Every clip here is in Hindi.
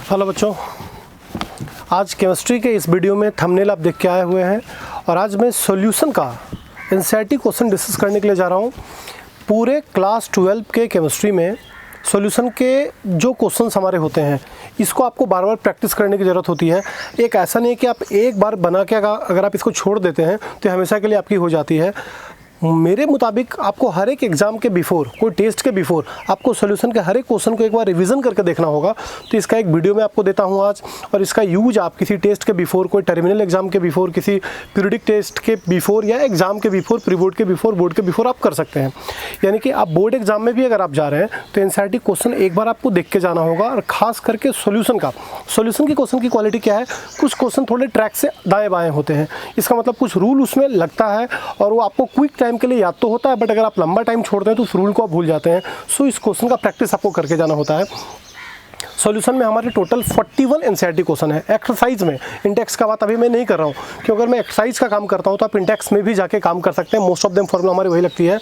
हेलो बच्चों, आज केमिस्ट्री के इस वीडियो में थंबनेल आप देख के आए हुए हैं और आज मैं सॉल्यूशन का एनसीईआरटी क्वेश्चन डिस्कस करने के लिए जा रहा हूँ। पूरे क्लास 12 के केमिस्ट्री में सॉल्यूशन के जो क्वेश्चंस हमारे होते हैं इसको आपको बार बार प्रैक्टिस करने की ज़रूरत होती है। एक ऐसा नहीं है कि आप एक बार बना के अगर आप इसको छोड़ देते हैं तो हमेशा के लिए आपकी हो जाती है। मेरे मुताबिक आपको हर एक एग्ज़ाम के बिफोर, कोई टेस्ट के बिफोर आपको सॉल्यूशन के हर एक क्वेश्चन को एक बार रिवीजन करके देखना होगा। तो इसका एक वीडियो मैं आपको देता हूं आज, और इसका यूज आप किसी टेस्ट के बिफोर, कोई टर्मिनल एग्जाम के बिफोर, किसी पीरियडिक टेस्ट के बिफोर या एग्ज़ाम के बिफोर, प्री बोर्ड के बिफोर, बोर्ड के बिफोर आप कर सकते हैं। यानी कि आप बोर्ड एग्जाम में भी अगर आप जा रहे हैं तो एनसीईआरटी क्वेश्चन एक बार आपको देख के जाना होगा। और ख़ास करके सॉल्यूशन की क्वेश्चन की क्वालिटी क्या है, कुछ क्वेश्चन थोड़े ट्रैक से दाएँ बाएँ होते हैं। इसका मतलब कुछ रूल उसमें लगता है और वो आपको क्विक टाइम के लिए याद तो होता है, बट अगर आप लंबा टाइम छोड़ते हैं तो उस रूल को आप भूल जाते हैं। सो इस क्वेश्चन का प्रैक्टिस आपको करके जाना होता है। सॉल्यूशन में हमारे टोटल 41 एनसीईआरटी क्वेश्चन है। एक्सरसाइज में इंडेक्स का बात अभी मैं नहीं कर रहा हूँ, क्योंकि अगर मैं एक्सरसाइज का काम करता हूँ तो आप इंडेक्स में भी जाके काम कर सकते हैं। मोस्ट ऑफ देम फॉर्मूला हमारी वही लगती है।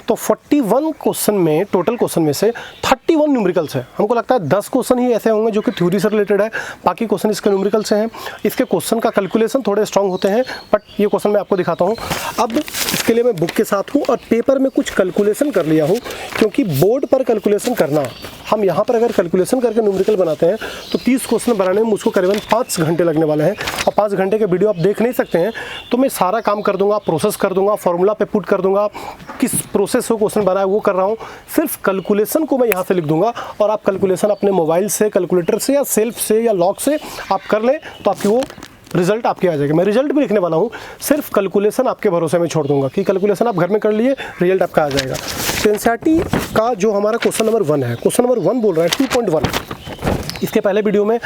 तो 41 क्वेश्चन में, टोटल क्वेश्चन में से 31 न्यूमेरिकल्स है। हमको लगता है 10 क्वेश्चन ही ऐसे होंगे जो कि थ्योरी से रिलेटेड है, बाकी क्वेश्चन इसके न्यूमेरिकल से हैं। इसके क्वेश्चन का कैलकुलेशन थोड़े स्ट्रॉन्ग होते हैं, बट ये क्वेश्चन मैं आपको दिखाता हूँ। अब इसके लिए मैं बुक के साथ हूँ और पेपर में कुछ कैलकुलेशन कर लिया हूँ, क्योंकि बोर्ड पर कैलकुलेशन करना, हम यहाँ पर अगर कैलकुलेशन करके न्यूमेरिकल बनाते हैं तो 30 क्वेश्चन बनाने में मुझको करीबन 5 घंटे लगने वाले हैं। और 5 घंटे के वीडियो आप देख नहीं सकते हैं, तो मैं सारा काम कर दूंगा, प्रोसेस कर दूंगा, फॉर्मूला पे पुट कर दूंगा, किस प्रोसेस से क्वेश्चन बना है वो कर रहा हूँ। सिर्फ कैलकुलेशन को मैं यहाँ से लिख दूंगा और आप कैलकुलेशन अपने मोबाइल से, कैलकुलेटर से या सेल्फ से या लॉग से आप कर लें तो आपकी वो रिजल्ट आपके आ जाएगा। मैं रिजल्ट भी लिखने वाला हूँ, सिर्फ कैलकुलेशन आपके भरोसे में छोड़ दूंगा कि कैलकुलेशन आप घर में कर लिए, रिजल्ट आपका आ जाएगा। तो एनसीईआरटी का जो हमारा क्वेश्चन नंबर 1 है, क्वेश्चन नंबर 1 बोल रहा है 2.1। इसके पहले वीडियो में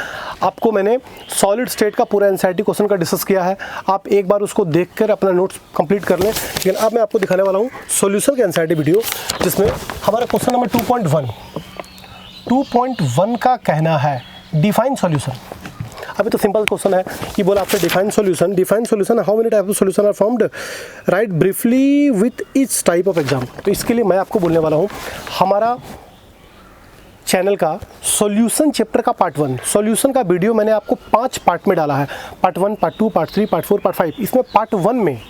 आपको मैंने सॉलिड स्टेट का पूरा एनसीईआरटी क्वेश्चन का डिस्कस किया है। आप एक बार उसको देखकर अपना नोट्स कंप्लीट कर लें। लेकिन अब मैं आपको दिखाने वाला हूँ सॉल्यूशन का एनसीईआरटी वीडियो, जिसमें हमारा क्वेश्चन नंबर 2.1 का कहना है डिफाइन सॉल्यूशन। अभी तो सिंपल क्वेश्चन है कि बोला आपसे define solution how many type of solution are formed, write briefly with each type of exam. तो इसके लिए मैं आपको बोलने वाला हूँ हमारा चैनल का सॉल्यूशन चैप्टर का पार्ट 1 सॉल्यूशन का वीडियो मैंने आपको 5 पार्ट में डाला है। Part 1, part 2, part 3, part 4, part 5। इसमें पार्ट 1 में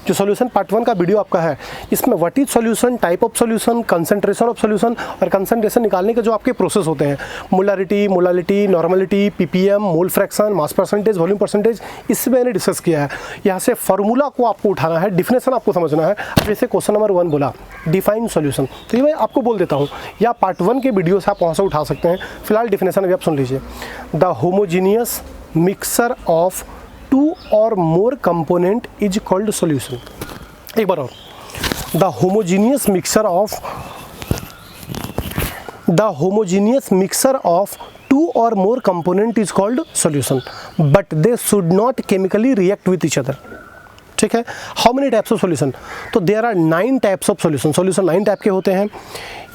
जो सॉल्यूशन पार्ट 1 का वीडियो आपका है, इसमें what is solution, type of solution, concentration of solution और कंसंट्रेशन निकालने के जो आपके प्रोसेस होते हैं, molarity, normality, ppm, mole fraction, mass percentage, volume percentage, इससे मैंने डिस्कस किया है। यहाँ से फार्मूला को आपको उठाना है, डिफिनेशन आपको समझना है। जैसे क्वेश्चन नंबर 1 बोला डिफाइन सॉल्यूशन, तो ये मैं आपको बोल देता हूँ, या पार्ट 1 के वीडियो से आप वहाँ से उठा सकते हैं। फिलहाल डिफिनेशन अभी आप सुन लीजिए। The homogeneous mixer of 2 or more component is called solution। एक बार और, the homogeneous mixture of 2 or more component is called solution, but they should not chemically react with each other। ठीक है। How many types of solution, तो there are 9 types of solution 9 type के होते हैं।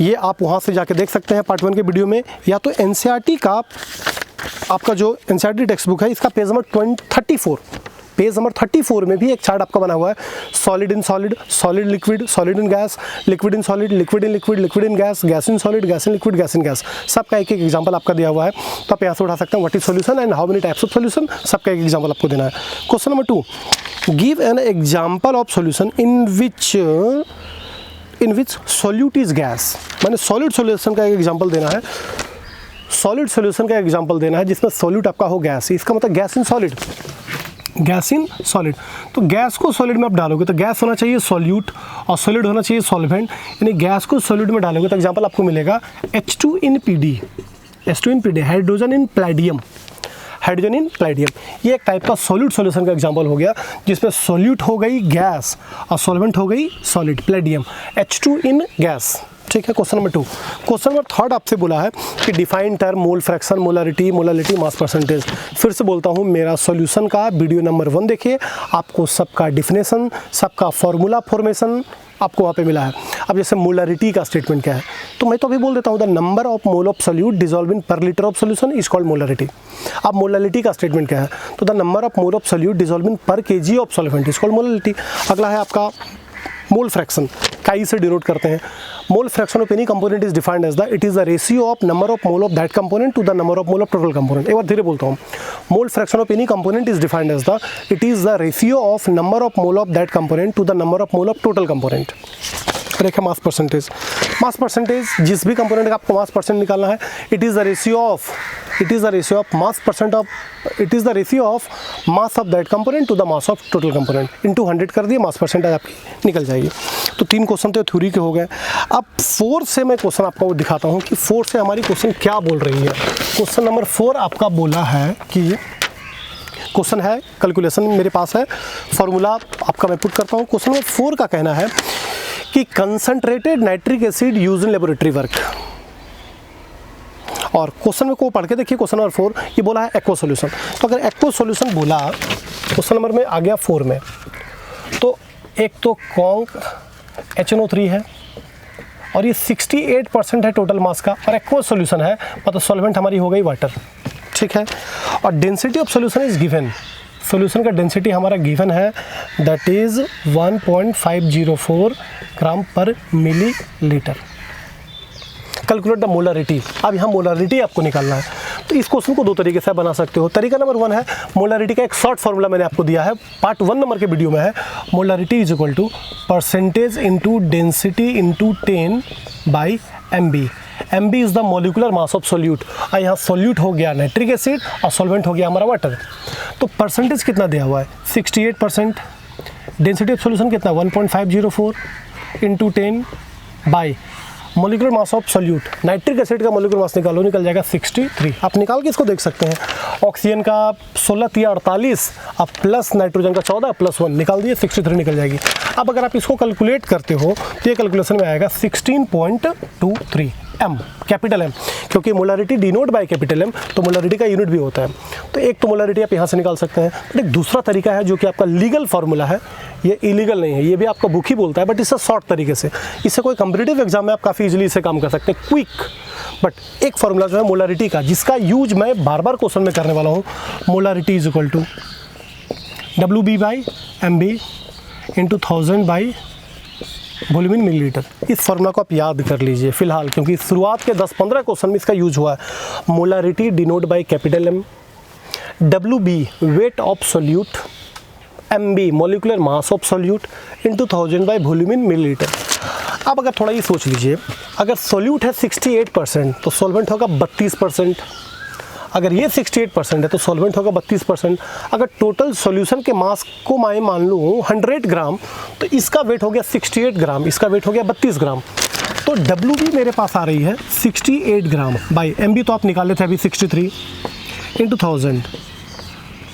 ये आप वहाँ से जाके देख सकते हैं पार्ट 1 के वीडियो में, या तो एनसीईआरटी का आपका जो एनसीईआरटी टेक्स्ट बुक है इसका पेज नंबर 34, पेज नंबर 34 में भी एक चार्ट आपका बना हुआ है। Solid in solid, solid liquid, solid in gas, liquid in solid, liquid in liquid, liquid in gas, gas in solid, gas in liquid, gas in gas, सबका एक एग्जांपल आपका दिया हुआ है। तो आप यहाँ से उठा सकते हैं what is solution and how many types of solution, सबका एक एग्जांपल आपको देना है। Question number 2, give an example of solution in which solute is gas. मैंने सॉलिड सॉल्यूशन का एक एग्जाम्पल देना है, सॉलिड सॉल्यूशन का एग्जांपल देना है जिसमें सॉल्यूट आपका हो गैस। इसका मतलब gas in solid, gas in solid. तो गैस को सॉलिड में आप डालोगे तो गैस होना चाहिए सॉल्यूट और सॉलिड होना चाहिए सॉल्वेंट, यानी गैस को सॉलिड में डालोगे तो एग्जांपल आपको मिलेगा H2 in PD, hydrogen in palladium, hydrogen in palladium. ये एक टाइप का सॉल्यूट सॉल्यूशन का एग्जांपल हो गया, जिसमें सॉल्यूट हो गई गैस और सॉल्वेंट हो गई सॉलिड, प्लैडियम, H2 इन गैस। ठीक है। क्वेश्चन नंबर 2, क्वेश्चन नंबर 3 आपसे बोला है कि define term, mole fraction, molarity, mass percentage. फिर से बोलता हूँ, मेरा सॉल्यूशन का वीडियो नंबर 1 देखिए, आपको सबका डिफिनेशन, सबका फॉर्मूला फॉर्मेशन आपको वहाँ पे मिला है। अब जैसे मोलारिटी का स्टेटमेंट क्या है, तो मैं तो अभी बोल देता हूँ the number of mole of solute dissolve in per litre of solution is called molarity. अब मोलारिटी का स्टेटमेंट क्या है, तो the number of mole of solute dissolve in per KG of solvent is called molarity. अगला है आपका मोल फ्रैक्शन काई से डिनोट करते हैं। Mole fraction of any component is defined as the it is the ratio of number of mole of that component to the number of mole of total component. एक बार धीरे बोलता हूँ, mole fraction of any component is defined as the it is the ratio of number of mole of that component to the number of mole of total component. फिर एक है मास परसेंटेज। मास परसेंटेज जिस भी कंपोनेंट का आपको मास परसेंट निकालना है, it is the ratio of mass percent of it is the ratio of mass of that component to the mass of total component into 100 कर दिए, मास परसेंटेज आपकी निकल जाएगी। तो 3 क्वेश्चन तो थ्योरी के हो गए। अब 4 से मैं क्वेश्चन आपको दिखाता हूँ कि 4 से हमारी क्वेश्चन क्या बोल रही है। क्वेश्चन नंबर 4 आपका बोला है कि क्वेश्चन है कैलकुलेशन मेरे पास है, फॉर्मूला आपका मैं पुट करता हूँ। क्वेश्चन नंबर 4 का कहना है कि concentrated nitric acid use in laboratory work. और क्वेश्चन में को पढ़ के देखिए, क्वेश्चन नंबर 4 ये बोला है एक्वा सॉल्यूशन। तो अगर एक्वा सॉल्यूशन बोला क्वेश्चन नंबर में आ गया 4 में, तो एक तो कॉन्क HNO3 है और ये 68% है टोटल मास का, और एक्वा सॉल्यूशन है मतलब सॉल्वेंट हमारी हो गई वाटर, ठीक है। और density of solution is given, solution का डेंसिटी हमारा गिवन है, दैट इज 1.504 ग्राम पर मिलीलीटर। Calculate the molarity. अब यहाँ मोलरिटी आपको निकालना है। तो इस क्वेश्चन को 2 तरीके से बना सकते हो। तरीका नंबर 1 है, मोलरिटी का एक शॉर्ट फॉर्मूला मैंने आपको दिया है, पार्ट 1 नंबर के वीडियो में है। Molarity is equal to percentage into density into 10 by MB। MB is the molecular mass of solute. और यहाँ सोल्यूट हो गया नाइट्रिक एसिड और सॉल्वेंट हो गया हमारा वाटर। तो परसेंटेज कितना दिया हुआ है 68%, डेंसिटी ऑफ सोल्यूशन कितना 1.504 into 10 by molecular mass of solute. Nitric acid का मोलिकुलर मास निकालो, निकल जाएगा 63। आप निकाल के इसको देख सकते हैं। ऑक्सीजन का 16 या 48, अब प्लस नाइट्रोजन का 14 प्लस 1 निकाल दिए, 63 निकल जाएगी। अब अगर आप इसको कैलकुलेट करते हो तो ये कैलकुलेशन में आएगा 16.23 M, कैपिटल M, क्योंकि molarity denote by capital M, तो मोलरिटी का यूनिट भी होता है। तो एक तो मोलरिटी आप यहाँ से निकाल सकते हैं। बट एक दूसरा तरीका है जो कि आपका लीगल फार्मूला है, ये इलीगल नहीं है, ये भी आपका बुक ही बोलता है, बट इससे शॉर्ट तरीके से, इससे कोई कॉम्पिटिटिव एग्जाम में आप काफ़ी इजीली इसे काम कर सकते हैं, क्विक। बट एक फार्मूला जो है मोलरिटी का, जिसका यूज मैं बार बार क्वेश्चन में करने वाला हूँ, molarity is equal to WB/MB into 1000 by volume in millilitre. इस फार्मूला को आप याद कर लीजिए फिलहाल, क्योंकि शुरुआत के 10-15 क्वेश्चन में इसका यूज हुआ है। Molarity denote by capital M, WB weight of solute, MB molecular mass of solute into 1000 by volume in millilitre. अब अगर थोड़ा ये सोच लीजिए, अगर सोल्यूट है 68% तो सॉल्वेंट होगा 32%। अगर ये 68% है तो सॉल्वेंट होगा 32%। अगर टोटल सॉल्यूशन के मास को मैं मान लूँ 100 ग्राम, तो इसका वेट हो गया 68 ग्राम, इसका वेट हो गया 32 ग्राम। तो WB मेरे पास आ रही है 68 ग्राम बाई MB तो आप निकाले थे अभी 63 इंटू 1000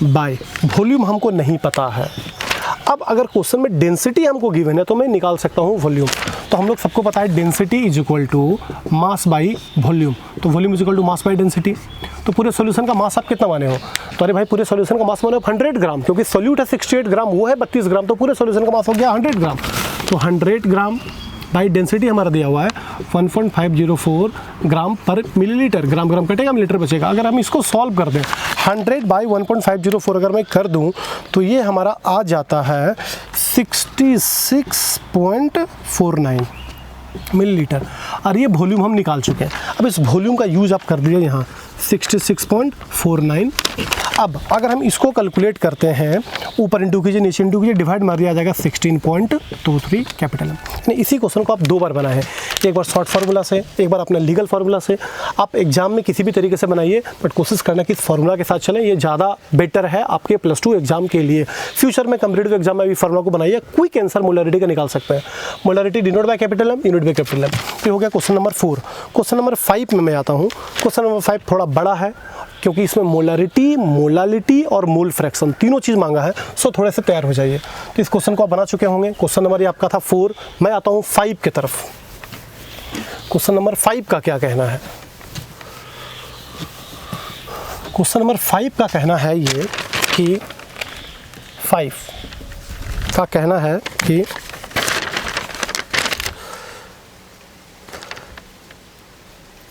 बाई वॉल्यूम हमको नहीं पता है। अब अगर क्वेश्चन में डेंसिटी हमको गिवन है तो मैं निकाल सकता हूँ वॉल्यूम। तो हम लोग सबको पता है density is equal to mass by volume. तो volume is equal to mass by density. तो पूरे सॉल्यूशन का मास आप कितना माने हो? तो अरे भाई पूरे सॉल्यूशन का मास माने हो 100 ग्राम, क्योंकि सोल्यूट है 68 ग्राम, वो है 32 ग्राम, तो पूरे सॉल्यूशन का मास हो गया 100 ग्राम। तो 100 ग्राम बाई डेंसिटी हमारा दिया हुआ है 1.504 ग्राम पर मिलीलीटर। ग्राम ग्राम कटेगा, मिलीलीटर बचेगा। अगर हम इसको सॉल्व कर दें 100 बाई 1.504 अगर मैं कर दूं तो ये हमारा आ जाता है 66.49 मिलीलीटर। और ये वॉल्यूम हम निकाल चुके हैं। अब इस वॉल्यूम का यूज आप कर दिए यहाँ 66.49। अब अगर हम इसको कैलकुलेट करते हैं, ऊपर इंटू कीजिए नीचे इंटू कीजिए, डिवाइड मार दिया जाएगा 16.23 कैपिटल M। यानी इसी क्वेश्चन को आप 2 बार बनाए हैं, एक बार शॉर्ट फार्मूला से, एक बार अपना लीगल फार्मूला से। आप एग्जाम में किसी भी तरीके से बनाइए, बट कोशिश करना कि इस फार्मूला के साथ चलें, ये ज़्यादा बेटर है आपके +2 एग्जाम के लिए। फ्यूचर में कॉम्पिटिटिव एग्जाम में भी फार्मूला को बनाइए, क्विक आंसर मोलरिटी का निकाल सकते हैं। Molarity denote by capital M, unit by capital M। ये हो गया क्वेश्चन नंबर 4। क्वेश्चन नंबर 5 में मैं आता हूँ। क्वेश्चन नंबर 5 थोड़ा बड़ा है, क्योंकि इसमें मोलरिटी, मोलालिटी और मोल फ्रैक्शन तीनों चीज़ मांगा है, सो थोड़े से तैयार हो जाइए। तो इस क्वेश्चन को आप बना चुके होंगे। क्वेश्चन नंबर ये आपका था 4, मैं आता हूँ 5 की तरफ। क्वेश्चन नंबर 5 का क्या कहना है? क्वेश्चन नंबर 5 का कहना है ये कि 5 का कहना है कि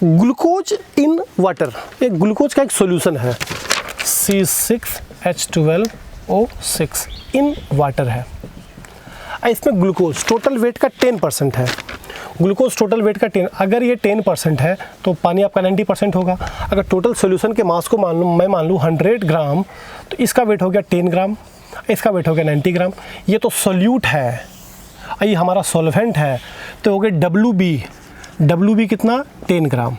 ग्लूकोज इन वाटर, एक ग्लूकोज का एक सॉल्यूशन है C6H12O6 इन वाटर है। इसमें ग्लूकोज टोटल वेट का 10% है, ग्लूकोज टोटल वेट का 10, अगर ये 10% है तो पानी आपका 90% होगा। अगर टोटल सोल्यूशन के मास को मैं मान लूँ 100 ग्राम, तो इसका वेट हो गया 10 ग्राम, इसका वेट हो गया 90 ग्राम। ये तो सोल्यूट है, ये हमारा सॉल्वेंट है, तो हो गया WB कितना 10 ग्राम।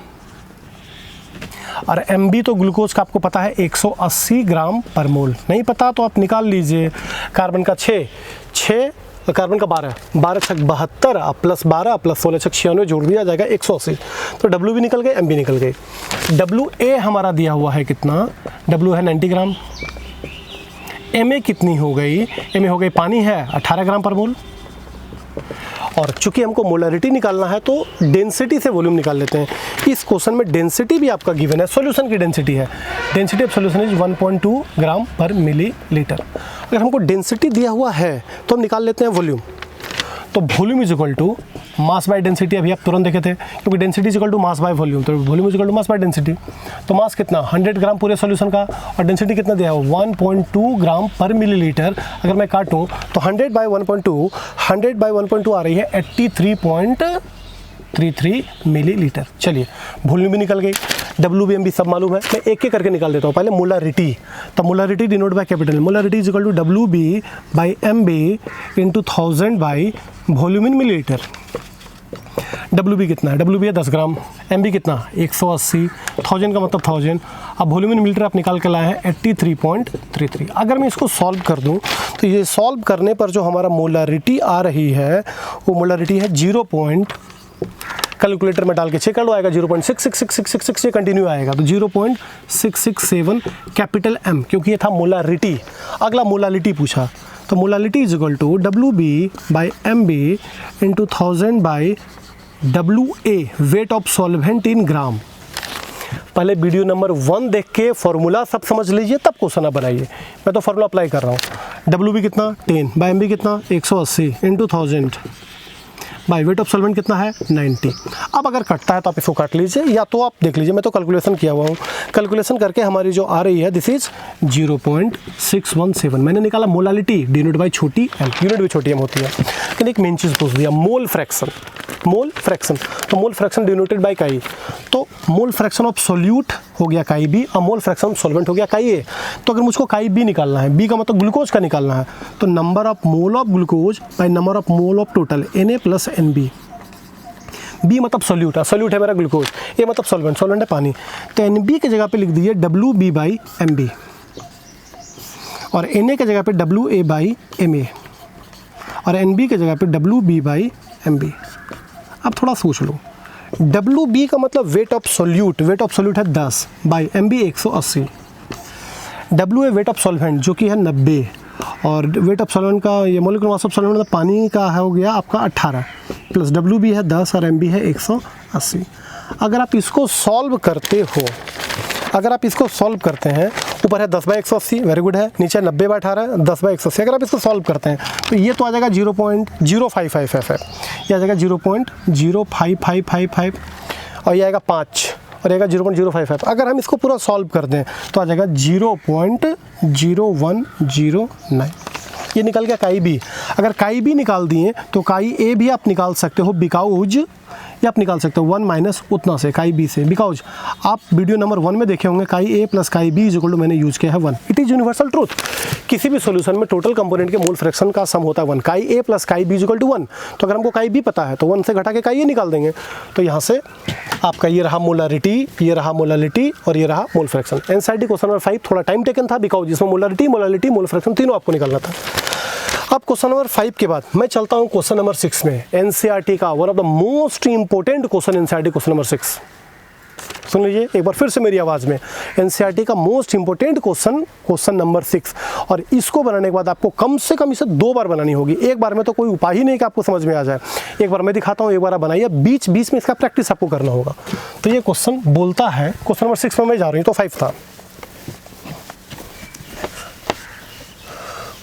और MB तो ग्लूकोज का आपको पता है 180 ग्राम पर मोल, नहीं पता तो आप निकाल लीजिए। कार्बन का 6 कार्बन का 12 छक 72 प्लस 12 प्लस 16 छक 96 जोड़ दिया जाएगा 180। तो WB निकल गए, MB निकल गए। WA हमारा दिया हुआ है कितना, W है 90 ग्राम। MA कितनी हो गई, MA हो गई पानी है 18 ग्राम पर मोल। और चूंकि हमको मोलरिटी निकालना है तो डेंसिटी से वॉल्यूम निकाल लेते हैं। इस क्वेश्चन में डेंसिटी भी आपका गिवन है, सॉल्यूशन की डेंसिटी है, डेंसिटी ऑफ सॉल्यूशन इज 1.2 ग्राम पर मिलीलीटर। अगर हमको डेंसिटी दिया हुआ है तो हम निकाल लेते हैं वॉल्यूम। तो volume is equal to mass by density, अभी आप तुरंत देखे थे, क्योंकि density is equal to mass by volume, तो volume is equal to mass by density. तो मास कितना 100 ग्राम पूरे सॉल्यूशन का, और डेंसिटी कितना दिया है 1.2 ग्राम पर मिलीलीटर। अगर मैं काटूँ तो 100 बाय 1.2 आ रही है 83.33 मिलीलीटर। चलिए वॉल्यूम भी निकल गई, WB MB सब मालूम है। मैं एक एक करके निकाल देता हूँ। पहले मोलरिटी, तो molarity denote by capital, molarity is equal to WB by MB into 1000 by volume in millilitre. WB कितना है, WB है 10 ग्राम, MB कितना 180, 1000 का मतलब 1000। अब वॉल्यूम इन मिलीलीटर आप निकाल के लाए हैं 83.33। अगर मैं इसको सॉल्व कर दूं तो ये सॉल्व करने पर जो हमारा मोलरिटी आ रही है वो मोलरिटी है 0. कैलकुलेटर में डाल के चेक कर लो, आएगा 0.66666 ये कंटिन्यू आएगा, तो 0.667 कैपिटल M, क्योंकि ये था मोलरिटी। अगला मोलालिटी पूछा, तो molality is equal to WB by MB into 1000 by WA weight of solvent in gram. पहले वीडियो नंबर 1 देख के फॉर्मूला सब समझ लीजिए, तब क्वेश्चन आप बनाइए। मैं तो फॉर्मूला अप्लाई कर रहा हूँ। WB कितना 10 बाई MB कितना 180 into 1000 by wait of solvent कितना है 90। अब अगर कटता है तो आप इसको काट लीजिए, या तो आप देख लीजिए, मैं तो कैलकुलेशन किया हुआ हूँ। कैलकुलेशन करके हमारी जो आ रही है दिस इज 0.617। मैंने निकाला मोलालिटी डिनोट बाई छोटी m, यूनिट भी छोटी m होती है। लेकिन एक मेन चीज़ पूछ दिया, मोल फ्रैक्शन। तो मोल फ्रैक्शन डिनोटेड बाई काई, तो मोल फ्रैक्शन ऑफ सोल्यूट हो गया काई बी और मोल फ्रैक्शन ऑफ सॉल्वेंट हो गया काई ए। तो अगर मुझको काई बी निकालना है, बी का मतलब ग्लूकोज का निकालना है, तो number of mole of glucose by number of mole of total Na plus NB। B मतलब सोल्यूट है मेरा ग्लूकोज, ए मतलब सॉल्वेंट है पानी, तो NB की जगह पे लिख दीजिए WB बाई MB और Na की जगह पे WA बाई MA और NB की जगह पे WB बाई MB। अब थोड़ा सोच लो, WB का मतलब वेट ऑफ सोल्यूट है 10 by MB 180, WA weight of solvent जो कि है 90 और वेट ऑफ सॉल्वेंट का ये मोलिकुलर मास ऑफ सॉल्वेंट मतलब पानी का है हो गया आपका 18 प्लस WB है 10 और MB है 180। अगर आप इसको सॉल्व करते हैं, ऊपर है 10 बाई 180, वेरी गुड है, नीचे 90 बाई 18 10 बाई 180। अगर आप इसको सॉल्व करते हैं तो ये तो आ जाएगा 0.0555 है, ये आ जाएगा 0.0555 और ये आएगा 5 और आएगा 0.055। अगर हम इसको पूरा सॉल्व कर दें तो आ जाएगा 0.0109। ये निकल गया काई बी। अगर काई बी निकाल दिए तो काई ए भी आप निकाल सकते हो, बिकाउज ये आप निकाल सकते हो 1 माइनस उतना से काई बी से, बिकॉज आप वीडियो नंबर 1 में देखे होंगे chi A plus chi B is equal to मैंने यूज किया है 1। It is universal truth. किसी भी सॉल्यूशन में टोटल कंपोनेंट के मोल फ्रैक्शन का सम होता है 1। Chi A plus chi B is equal to 1। तो अगर हमको काई बी पता है तो 1 से घटा के काई ए निकाल देंगे। तो यहाँ से आपका ये रहा मोलारिटी, ये रहा मोलालिटी और ये रहा mole fraction. NCERT question number 5 थोड़ा टाइम टेकन था, बिकॉज इसमें मोलारिटी, मोल फ्रैक्शन तीनों आपको निकालना था। अब क्वेश्चन नंबर 5 के बाद मैं चलता हूं क्वेश्चन नंबर 6 में। एनसीईआरटी का one of the most important question NCERT question number 6। सुन लीजिए एक बार फिर से मेरी आवाज़ में, एनसीईआरटी का मोस्ट इंपोर्टेंट क्वेश्चन नंबर 6। और इसको बनाने के बाद आपको कम से कम इसे 2 बार बनानी होगी। एक बार में तो कोई उपाय ही नहीं कि आपको समझ में आ जाए। एक बार मैं दिखाता हूँ, एक बार आप बनाइए, बीच में इसका प्रैक्टिस आपको करना होगा। तो ये क्वेश्चन बोलता है, क्वेश्चन नंबर 6 में मैं जा रही हूँ, तो 5 था।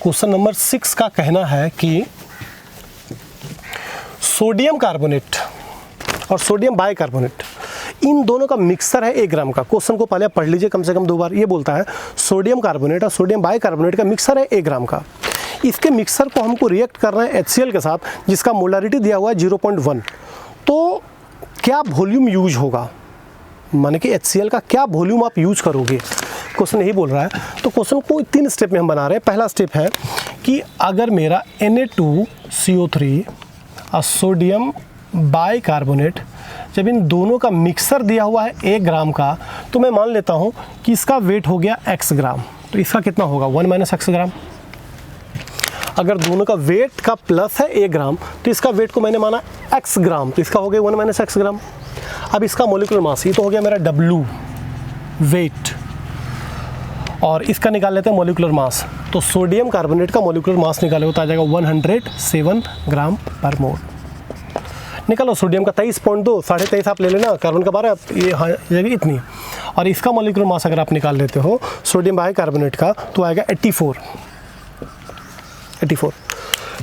क्वेश्चन नंबर 6 का कहना है कि सोडियम कार्बोनेट और सोडियम बाइकार्बोनेट इन दोनों का मिक्सर है 1 ग्राम का। क्वेश्चन को पहले आप पढ़ लीजिए कम से कम 2 बार। ये बोलता है सोडियम कार्बोनेट और सोडियम बाइकार्बोनेट का मिक्सर है 1 ग्राम का। इसके मिक्सर को हमको रिएक्ट करना है HCl के साथ जिसका मोलारिटी दिया हुआ है 0.1। तो क्या वॉल्यूम यूज होगा, माने कि HCl का क्या वॉल्यूम आप यूज करोगे, क्वेश्चन यही बोल रहा है। तो क्वेश्चन को 3 स्टेप में हम बना रहे हैं। पहला स्टेप है कि अगर मेरा Na2CO3 और सोडियम बाइकार्बोनेट, जब इन दोनों का मिक्सर दिया हुआ है 1 ग्राम का, तो मैं मान लेता हूँ कि इसका वेट हो गया x ग्राम, तो इसका कितना होगा 1 - x ग्राम। अगर दोनों का वेट का प्लस है 1 ग्राम तो इसका वेट को मैंने माना x ग्राम, तो इसका हो गया 1 - x ग्राम। अब इसका मोलिकुलर मास, ये तो हो गया मेरा W वेट, और इसका निकाल लेते हैं मोलिकुलर मास। तो सोडियम कार्बोनेट का मोलिकुलर मास निकाले तो आ जाएगा 107 ग्राम पर मोल। निकालो सोडियम का 23.2, 23.5 आप ले लेना, कार्बन का 12, ये हाँ जाएगी इतनी। और इसका मोलिकुलर मास अगर आप निकाल लेते हो सोडियम बाइकार्बोनेट का तो आएगा 84।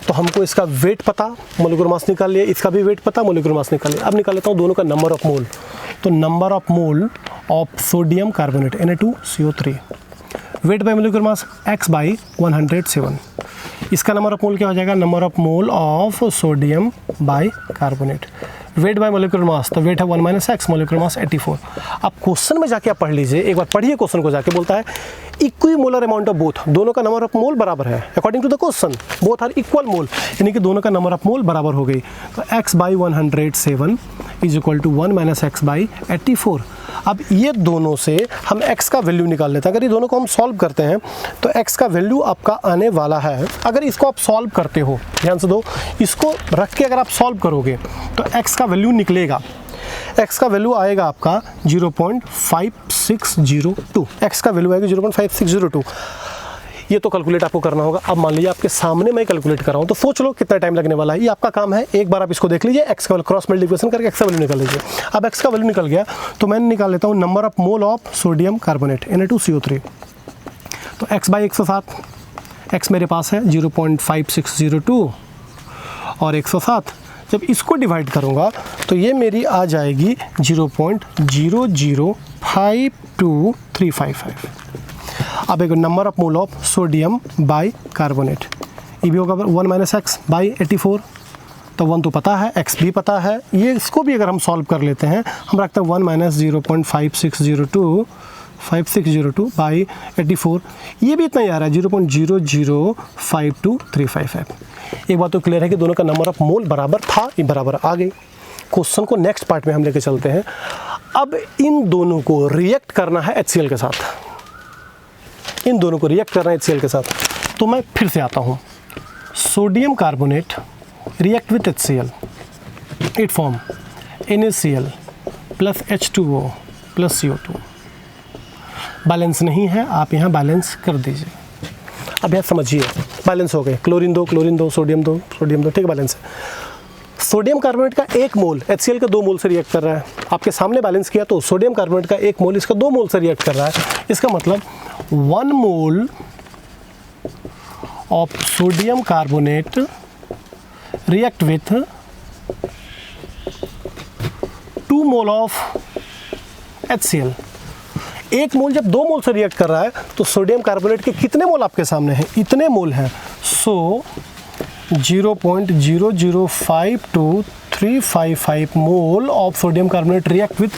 तो हमको इसका वेट पता, मोलिकुलर मास निकाल लिया, इसका भी वेट पता, मोलिकुलर मास निकाल लिया। अब निकाल लेता हूँ दोनों का नंबर ऑफ मोल। तो number of mole of sodium carbonate Na2CO3 weight by molecular mass x/107। इसका नंबर ऑफ मोल क्या हो जाएगा, number of mole of sodium bicarbonate weight by molecular mass, तो वेट है 1 - x, मोलिकुलर मास 84। अब क्वेश्चन में जाके आप पढ़ लीजिए, एक बार पढ़िए क्वेश्चन को जाके, बोलता है इक्विमोलर अमाउंट ऑफ बोथ, दोनों का नंबर ऑफ मोल बराबर है according to the question, both are equal mole, यानी कि दोनों का नंबर ऑफ मोल बराबर हो गई। तो x/107 is equal to 1 - x/84। अब ये दोनों से हम x का वैल्यू निकाल लेते हैं। अगर ये दोनों को हम सॉल्व करते हैं तो x का वैल्यू आपका आने वाला है, अगर इसको आप सॉल्व करते हो, ध्यान से दो, इसको रख के अगर आप सॉल्व करोगे तो x का वैल्यू निकलेगा, x का वैल्यू आएगा आपका 0.5602, x का वैल्यू आएगा 0.5602। ये तो कैलकुलेट आपको करना होगा। अब मान लीजिए आपके सामने मैं कैलकुलेट कर रहा हूँ, तो सोच लो कितना टाइम लगने वाला है। ये आपका काम है, एक बार आप इसको देख लीजिए, x का क्रॉस मल्टीप्लिकेशन करके x का वैल्यू निकाल लीजिए। अब x का वैल्यू निकल गया तो मैं निकाल लेता हूँ number of mole of sodium carbonate Na2CO3। तो x/107, x मेरे पास है 0.5602 और 107, जब इसको डिवाइड करूँगा तो ये मेरी आ जाएगी 0.0052355। अब एक number of mole of sodium bicarbonate, ये भी होगा 1 - x/84, तो 1 तो पता है, x भी पता है। ये इसको भी अगर हम सॉल्व कर लेते हैं, हम रखते हैं 1 - 0.5602 ये भी इतना ही आ रहा है 0.0052355। एक बात तो क्लियर है कि दोनों का नंबर ऑफ मोल बराबर था, ये बराबर आ गई। क्वेश्चन को नेक्स्ट पार्ट में हम लेके चलते हैं। अब इन दोनों को रिएक्ट करना है HCl के साथ, इन दोनों को रिएक्ट करना है HCl के साथ। तो मैं फिर से आता हूँ, sodium carbonate react with HCl, it form NaCl plus H2O plus CO2। Balance नहीं है, आप यहाँ बैलेंस कर दीजिए। अब यहाँ समझिए, बैलेंस हो गए, क्लोरीन 2 सोडियम 2 ठीक है, बैलेंस है। सोडियम कार्बोनेट का 1 मोल HCl के 2 मोल से रिएक्ट कर रहा है। आपके सामने बैलेंस किया तो सोडियम कार्बोनेट का 1 मोल इसका 2 मोल से रिएक्ट कर रहा है। इसका मतलब 1 मोल of sodium carbonate react with 2 mole of HCl। 1 मोल जब 2 मोल से रिएक्ट कर रहा है तो सोडियम कार्बोनेट के कितने मोल आपके सामने हैं, इतने मोल हैं। सो 0.0052355 मोल of sodium carbonate react with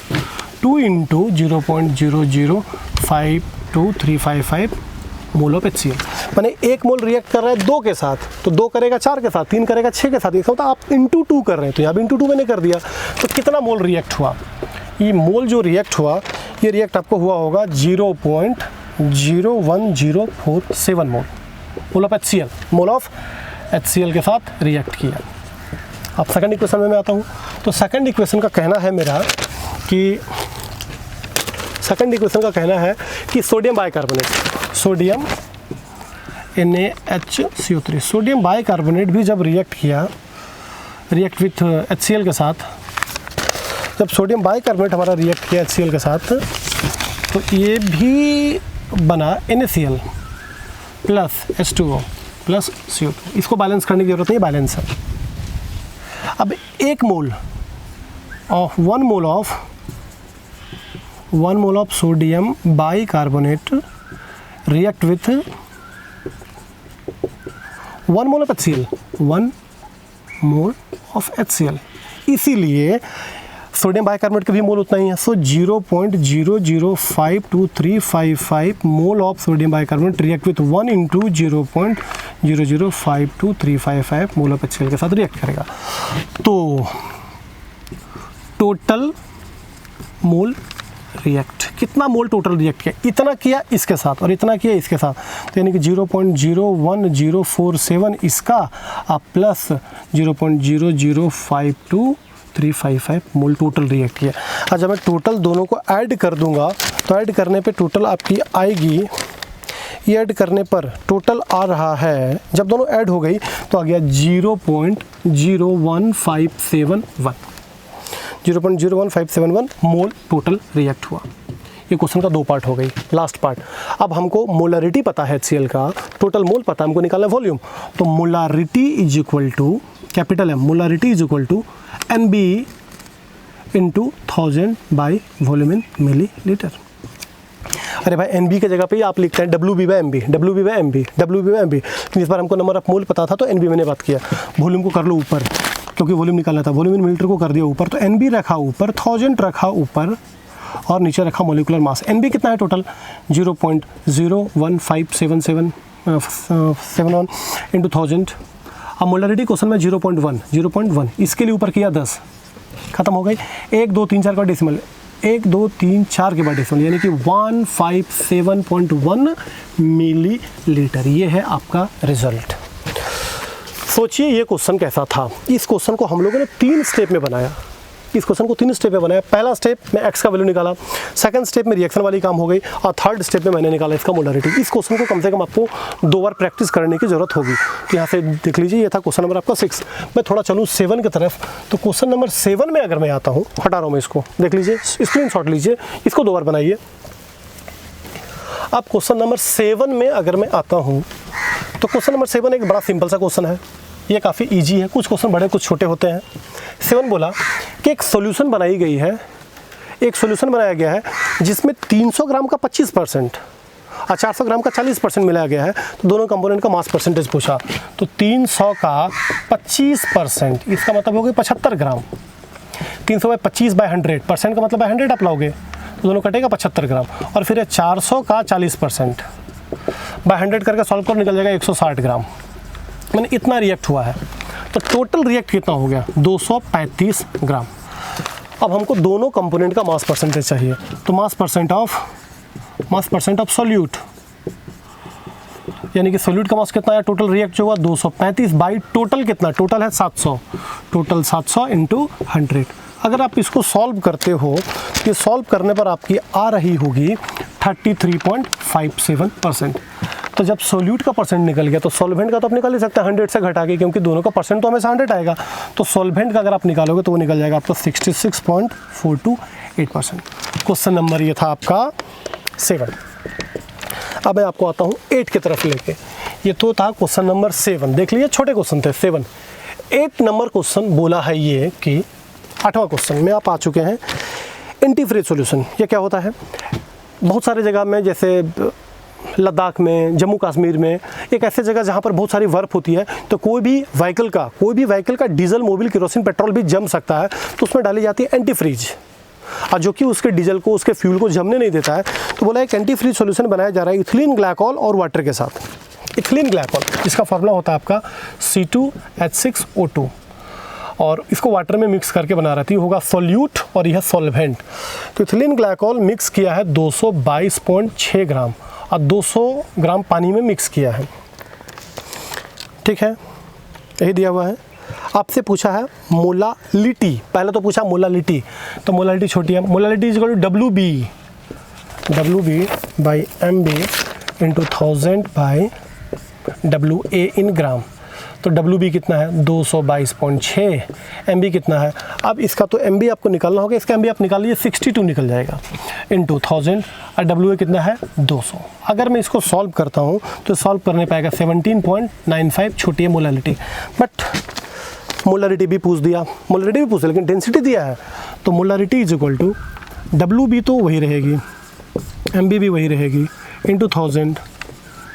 2 × 0.0052355 mole of HCl। माने 1 मोल रिएक्ट कर रहा है 2 के साथ, तो 2 करेगा 4 के साथ, 3 करेगा 6 के साथ, ये मतलब आप × 2 कर रहे हैं, तो यहाँ भी × 2 मैंने कर दिया। तो कितना मोल रिएक्ट हुआ, ये मोल जो रिएक्ट हुआ, ये रिएक्ट आपको हुआ होगा 0.01047 mole of HCl, mole of HCl के साथ रिएक्ट किया। अब सेकंड इक्वेशन में मैं आता हूँ। तो सेकंड इक्वेशन का कहना है मेरा कि sodium bicarbonate, sodium NaHCO3, sodium bicarbonate भी जब रिएक्ट किया, रिएक्ट विथ HCl के साथ, जब सोडियम बाइकार्बोनेट हमारा रिएक्ट किया HCl के साथ, तो ये भी बना NaCl plus H2O plus CO2। इसको बैलेंस करने की जरूरत नहीं, बैलेंस है। अब 1 मोल of sodium bicarbonate react with 1 mole of HCl, 1 mole of HCl। इसीलिए सोडियम बाइकार्बोनेट का भी मोल उतना ही है। सो 0.005235 मोल of sodium bicarbonate react with 1 into 0.005235 mole of HCl के साथ रिएक्ट करेगा। तो टोटल मोल रिएक्ट, कितना मोल टोटल रिएक्ट किया, इतना किया इसके साथ और इतना किया इसके साथ, तो यानी कि 0.01047 इसका आप प्लस 0.0052355 मोल टोटल रिएक्ट किया। आज जब मैं टोटल दोनों को ऐड कर दूंगा तो ऐड करने पे टोटल आपकी आएगी, ये ऐड करने पर टोटल आ रहा है, जब दोनों ऐड हो गई तो आ गया 0.01571 मोल टोटल रिएक्ट हुआ। ये क्वेश्चन का 2 पार्ट हो गई। लास्ट पार्ट, अब हमको मोलरिटी पता है HCl का, टोटल मोल पता है, हमको निकालना है वॉल्यूम। तो molarity is equal to capital M, molarity is equal to NB into 1000 by volume in millilitre. अरे भाई NB की जगह पे आप लिखते हैं WB/MB, WB/MB, WB/MB। इस बार हमको नंबर ऑफ मोल पता था तो NB मैंने बात किया। वॉल्यूम को कर लो ऊपर, क्योंकि वॉल्यूम निकालना था, वॉल्यूम इन मिलीलीटर को कर दिया ऊपर, तो NB रखा ऊपर, 1000 रखा ऊपर और नीचे रखा मॉलिक्यूलर मास। NB कितना है टोटल, 0.01571 इंटू 1000। अब मोलरिटी क्वेश्चन में 0.1, इसके लिए ऊपर किया 10, खत्म हो गई। 1 2 3 4 का डेसिमल, 1 2 3 4 के बाद डेसिमल, यानी कि 157.1 मिलीलीटर। ये है आपका रिजल्ट। सोचिए ये क्वेश्चन कैसा था। इस क्वेश्चन को हम लोगों ने 3 स्टेप में बनाया। इस क्वेश्चन को 3 स्टेप में बनाया। पहला स्टेप में x का वैल्यू निकाला, सेकंड स्टेप में रिएक्शन वाली काम हो गई और थर्ड स्टेप में मैंने निकाला इसका मोलरिटी। इस क्वेश्चन को कम से कम आपको 2 बार प्रैक्टिस करने की जरूरत होगी। तो यहाँ से देख लीजिए, ये था क्वेश्चन नंबर आपका 6। मैं थोड़ा चलूँ 7 की तरफ, तो क्वेश्चन नंबर 7 में अगर मैं आता हूँ, हटा रहा हूँ मैं इसको, देख लीजिए, स्क्रीनशॉट लीजिए, इसको 2 बार बनाइए। अब क्वेश्चन नंबर 7 में अगर मैं आता हूँ तो क्वेश्चन नंबर 7 एक बड़ा सिंपल सा क्वेश्चन है, ये काफ़ी इजी है। कुछ क्वेश्चन बड़े कुछ छोटे होते हैं। 7 बोला कि एक सॉल्यूशन बनाई गई है, एक सॉल्यूशन बनाया गया है जिसमें 300 ग्राम का 25% और 400 ग्राम का 40% मिलाया गया है। तो दोनों कंपोनेंट का मास परसेंटेज पूछा, तो 300 का 25%, इसका मतलब हो गया 75 ग्राम। 300/25/100, का मतलब 100 आप लाओगे तो दोनों कटेगा 75 ग्राम। और फिर 400 का 40% बाय 100 करके सॉल्व कर निकल जाएगा 160 ग्राम। मैंने इतना रिएक्ट हुआ है, तो टोटल रिएक्ट कितना हो गया, 235 ग्राम। अब हमको दोनों कंपोनेंट का मास परसेंटेज चाहिए, तो मास परसेंट ऑफ सॉल्यूट, यानी कि सॉल्यूट का मास कितना है, टोटल रिएक्ट जो हुआ 235 बाई टोटल कितना, टोटल है 700, टोटल 700 इंटू 100। अगर आप इसको सॉल्व करते हो, ये सॉल्व करने पर आपकी आ रही होगी 33.57%। तो जब सोल्यूट का परसेंट निकल गया तो सॉल्वेंट का तो आप निकाल ही सकते हैं 100 से घटा के, क्योंकि दोनों का परसेंट तो हमेशा 100 आएगा। तो सॉल्वेंट का अगर आप निकालोगे तो वो निकल जाएगा आपका 66.428%। क्वेश्चन नंबर ये था आपका 7। अब मैं आपको आता हूँ 8 की तरफ लेके। ये तो था क्वेश्चन नंबर 7, देख लीजिए छोटे क्वेश्चन थे 7। 8 नंबर क्वेश्चन बोला है ये कि 8वां क्वेश्चन में आप आ चुके हैं, एंटीफ्रीज सॉल्यूशन। ये क्या होता है, बहुत सारे जगह में, जैसे लद्दाख में, जम्मू कश्मीर में, एक ऐसे जगह जहाँ पर बहुत सारी बर्फ़ होती है, तो कोई भी व्हीकल का डीजल, मोबिल, केरोसिन, पेट्रोल भी जम सकता है, तो उसमें डाली जाती है एंटीफ्रीज, और जो कि उसके डीजल को, उसके फ्यूल को जमने नहीं देता है। तो बोला एक एंटीफ्रीज सॉल्यूशन बनाया जा रहा है इथिलीन ग्लाइकोल और वाटर के साथ। इथिलीन ग्लाइकोल, इसका फॉर्मूला होता है आपका C2H6O2, और इसको वाटर में मिक्स करके बना रहती होगा सॉल्यूट, और यह सॉल्वेंट। तो इथिलीन ग्लाइकोल मिक्स किया है 222.6 ग्राम और 200 ग्राम पानी में मिक्स किया है, ठीक है, यही दिया हुआ है। आपसे पूछा है मोलालिटी, पहले तो पूछा मोलालिटी, तो मोलालिटी छोटी है, molality is equal to WB/MB into 1000 by WA in gram. तो WB कितना है 222.6, MB कितना है, अब इसका तो MB आपको निकालना होगा, इसका MB आप निकाल लीजिए 62 निकल जाएगा इंटू 1000, और WA कितना है 200। अगर मैं इसको सॉल्व करता हूँ तो सॉल्व करने पाएगा 17.95, छोटी है मोलालिटी, बट मोलारिटी भी पूछ दिया, लेकिन डेंसिटी दिया है। तो molarity is equal to WB तो वही रहेगी, MB भी वही रहेगी, into 1000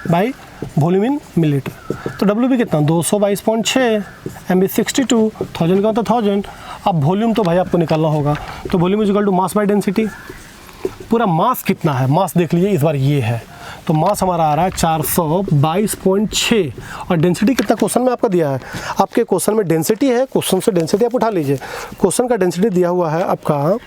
by volume in millilitre. तो डब्ल्यू बी कितना 222.6, एम बी 62, 1000 का होता 1000। अब वॉल्यूम तो भाई आपको निकालना होगा, तो volume is equal to mass by density. पूरा मास कितना है, मास देख लीजिए इस बार ये है, तो मास हमारा आ रहा है 422.6 और डेंसिटी कितना क्वेश्चन में आपका दिया है। आपके क्वेश्चन में डेंसिटी है, क्वेश्चन से डेंसिटी आप उठा लीजिए। क्वेश्चन का डेंसिटी दिया हुआ है आपका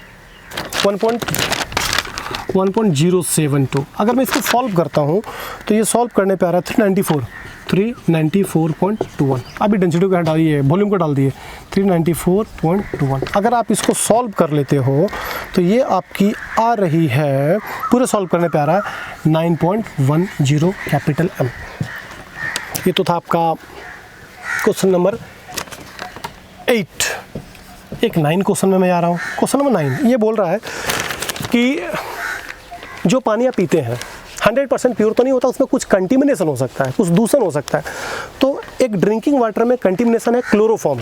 1.072। अगर मैं इसको सॉल्व करता हूँ तो ये सॉल्व करने पे आ रहा है 394.21। अभी डेंसिटी को डालिए, वॉल्यूम को डाल दिए 394.21। अगर आप इसको सॉल्व कर लेते हो तो ये आपकी आ रही है, पूरे सॉल्व करने पे आ रहा है 9.10 कैपिटल M। ये तो था आपका क्वेश्चन नंबर 8। एक 9 क्वेश्चन में मैं आ रहा हूँ। क्वेश्चन नंबर 9 ये बोल रहा है कि जो पानी आप पीते हैं 100% प्योर तो नहीं होता, उसमें कुछ कंटिमिनेशन हो सकता है, कुछ दूषण हो सकता है। तो एक ड्रिंकिंग वाटर में कंटिमिनेशन है क्लोरोफॉर्म,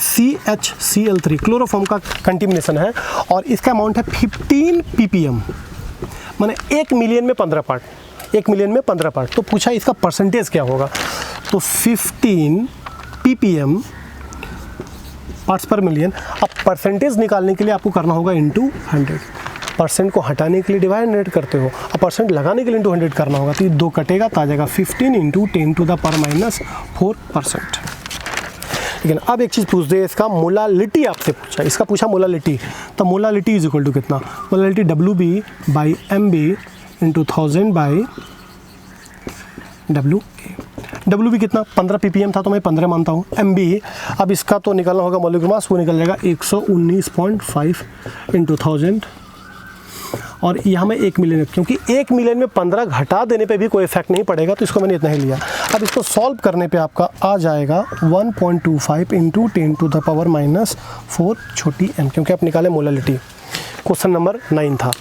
CHCl3 क्लोरोफॉर्म का कंटिमिनेशन है और इसका अमाउंट है 15 ppm, माने 1 मिलियन में 15 पार्ट, 1 मिलियन में 15 पार्ट। तो पूछा इसका परसेंटेज क्या होगा, तो 15 ppm पार्ट्स पर मिलियन। अब परसेंटेज निकालने के लिए आपको करना होगा इंटू 100। परसेंट को हटाने के लिए डिवाइड 100 करते हो, अब परसेंट लगाने के लिए इंटू 100 करना होगा, तो ये 2 कटेगा तो आ जाएगा 15 इंटू 10 टू द पावर -4%। लेकिन अब एक चीज़ पूछ दे, इसका मोलालिटी आपसे पूछा, इसका पूछा मोलालिटी, तो मोलालिटी इज इक्वल टू कितना, molality WB by MB into 1000 by WA। WB कितना 15 ppm था तो मैं 15 मानता हूँ। MB अब इसका तो निकलना होगा मॉलिक्यूलर मास, वो निकल जाएगा 119.5 इंटू 1000 और यहाँ में 1 मिलियन, क्योंकि 1 मिलियन में 15 घटा देने पे भी कोई इफेक्ट नहीं पड़ेगा, तो इसको मैंने इतना ही लिया। अब इसको सॉल्व करने पे आपका आ जाएगा 1.25 इंटू 10 टू द पावर -4 छोटी m, क्योंकि आप निकाले मोलालिटी। क्वेश्चन नंबर 9 था।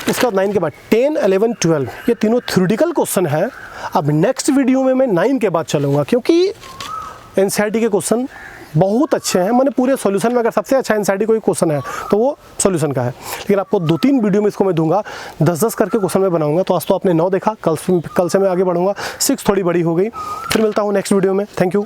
इसका 9 के बाद 10, 11, 12 ये तीनों थ्योरेटिकल क्वेश्चन है। अब नेक्स्ट वीडियो में मैं 9 के बाद चलूँगा, क्योंकि एनसीईआरटी के क्वेश्चन बहुत अच्छे हैं। मैंने पूरे सॉल्यूशन में अगर सबसे अच्छा एनसीईआरटी कोई क्वेश्चन है तो वो सॉल्यूशन का है, लेकिन आपको 2-3 वीडियो में इसको मैं दूंगा, 10-10 करके क्वेश्चन में बनाऊंगा। तो आज तो आपने 9 देखा, कल से मैं आगे बढ़ूंगा, 6 थोड़ी बड़ी हो गई। फिर मिलता हूँ नेक्स्ट वीडियो में। Thank you.